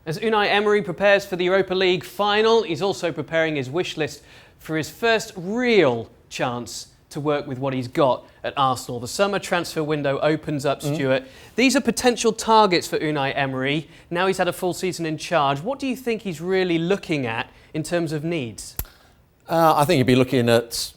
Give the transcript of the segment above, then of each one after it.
As Unai Emery prepares for the Europa League final, he's also preparing his wish list for his first real chance to work with what he's got at Arsenal. The summer transfer window opens up, Stewart. These are potential targets for Unai Emery. Now he's had a full season in charge. What do you think he's really looking at in terms of needs? I think he'd be looking at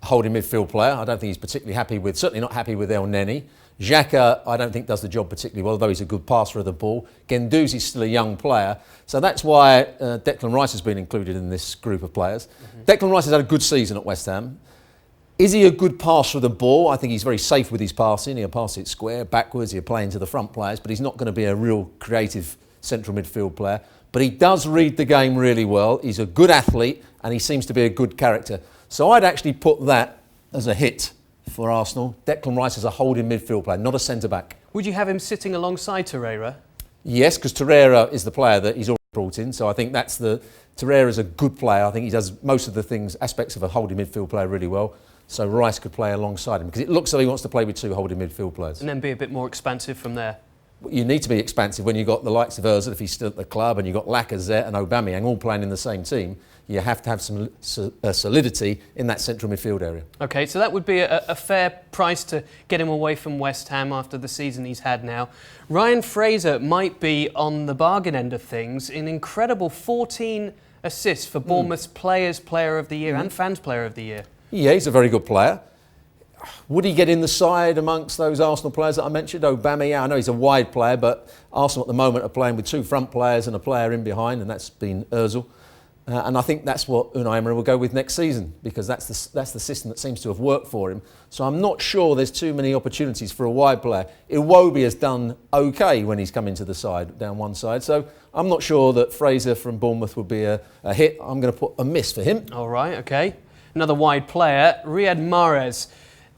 holding midfield player. I don't think he's particularly happy with, certainly not happy with El Neni. Xhaka, I don't think does the job particularly well, although he's a good passer of the ball. Guendouzi's still a young player. So that's why Declan Rice has been included in this group of players. Declan Rice has had a good season at West Ham. Is he a good passer of the ball? I think he's very safe with his passing. He'll pass it square, backwards, he'll play into the front players, but he's not going to be a real creative central midfield player. But he does read the game really well. He's a good athlete and he seems to be a good character. So I'd actually put that as a hit for Arsenal. Declan Rice is a holding midfield player, not a centre-back. Would you have him sitting alongside Torreira? Yes, because Torreira is the player that he's already brought in. So I think Torreira's a good player. I think he does most of the things, aspects of a holding midfield player really well. So Rice could play alongside him because it looks like he wants to play with two holding midfield players. And then be a bit more expansive from there. You need to be expansive when you've got the likes of Özil, if he's still at the club, and you've got Lacazette and Aubameyang all playing in the same team. You have to have some solidity in that central midfield area. OK, so that would be a fair price to get him away from West Ham after the season he's had now. Ryan Fraser might be on the bargain end of things. An incredible 14 assists for Bournemouth's Players Player of the Year and Fans Player of the Year. Yeah, he's a very good player. Would he get in the side amongst those Arsenal players that I mentioned? Aubameyang, I know he's a wide player, but Arsenal at the moment are playing with two front players and a player in behind, and that's been Özil. And I think that's what Unai Emery will go with next season, because that's the system that seems to have worked for him. So I'm not sure there's too many opportunities for a wide player. Iwobi has done OK when he's come into the side, down one side. So I'm not sure that Fraser from Bournemouth would be a hit. I'm going to put a miss for him. All right, OK. Another wide player, Riyad Mahrez.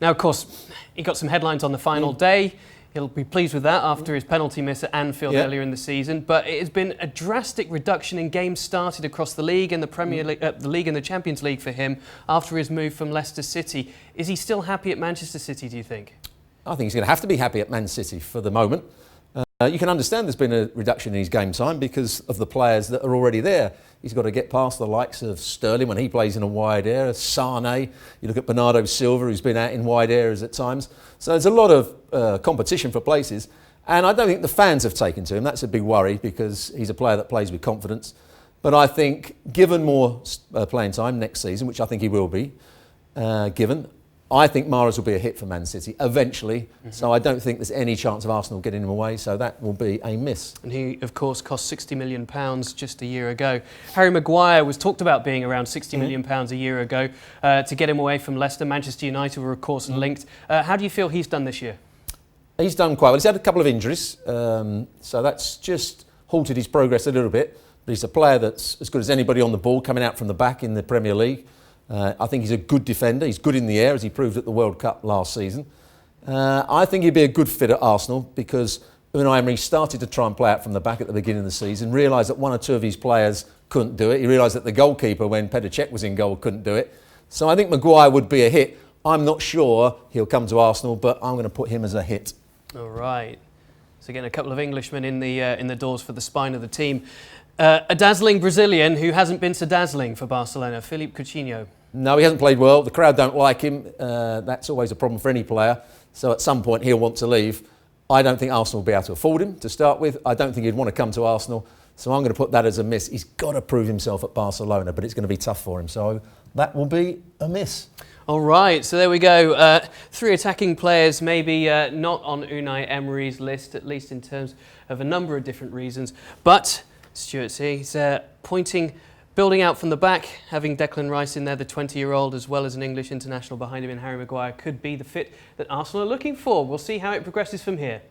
Now, of course, he got some headlines on the final day. He'll be pleased with that after his penalty miss at Anfield earlier in the season. But it has been a drastic reduction in games started across the league and the Premier League, the league and the Champions League for him after his move from Leicester City. Is he still happy at Manchester City, do you think? I think he's going to have to be happy at Man City for the moment. You can understand there's been a reduction in his game time because of the players that are already there. He's got to get past the likes of Sterling when he plays in a wide area, Sane. You look at Bernardo Silva, who's been out in wide areas at times. So there's a lot of competition for places. And I don't think the fans have taken to him. That's a big worry because he's a player that plays with confidence. But I think given more playing time next season, which I think he will be given, I think Mahrez will be a hit for Man City eventually. So I don't think there's any chance of Arsenal getting him away. So that will be a miss. And he, of course, cost £60 million just a year ago. Harry Maguire was talked about being around £60 million a year ago to get him away from Leicester. Manchester United were, of course, linked. How do you feel he's done this year? He's done quite well. He's had a couple of injuries. So that's just halted his progress a little bit. But he's a player that's as good as anybody on the ball coming out from the back in the Premier League. I think he's a good defender. He's good in the air, as he proved at the World Cup last season. I think he'd be a good fit at Arsenal because Unai Emery started to try and play out from the back at the beginning of the season, realised that one or two of his players couldn't do it. He realised that the goalkeeper, when Petr Cech was in goal, couldn't do it. So I think Maguire would be a hit. I'm not sure he'll come to Arsenal, but I'm going to put him as a hit. All right. So again, a couple of Englishmen in the doors for the spine of the team. A dazzling Brazilian who hasn't been so dazzling for Barcelona, Philippe Coutinho. No, he hasn't played well. The crowd don't like him. That's always a problem for any player. So at some point he'll want to leave. I don't think Arsenal will be able to afford him to start with. I don't think he'd want to come to Arsenal. So I'm going to put that as a miss. He's got to prove himself at Barcelona, but it's going to be tough for him. So that will be a miss. All right, so there we go. Three attacking players, maybe not on Unai Emery's list, at least in terms of a number of different reasons. But Stewart, he's building out from the back, having Declan Rice in there, the 20-year-old, as well as an English international behind him in Harry Maguire, could be the fit that Arsenal are looking for. We'll see how it progresses from here.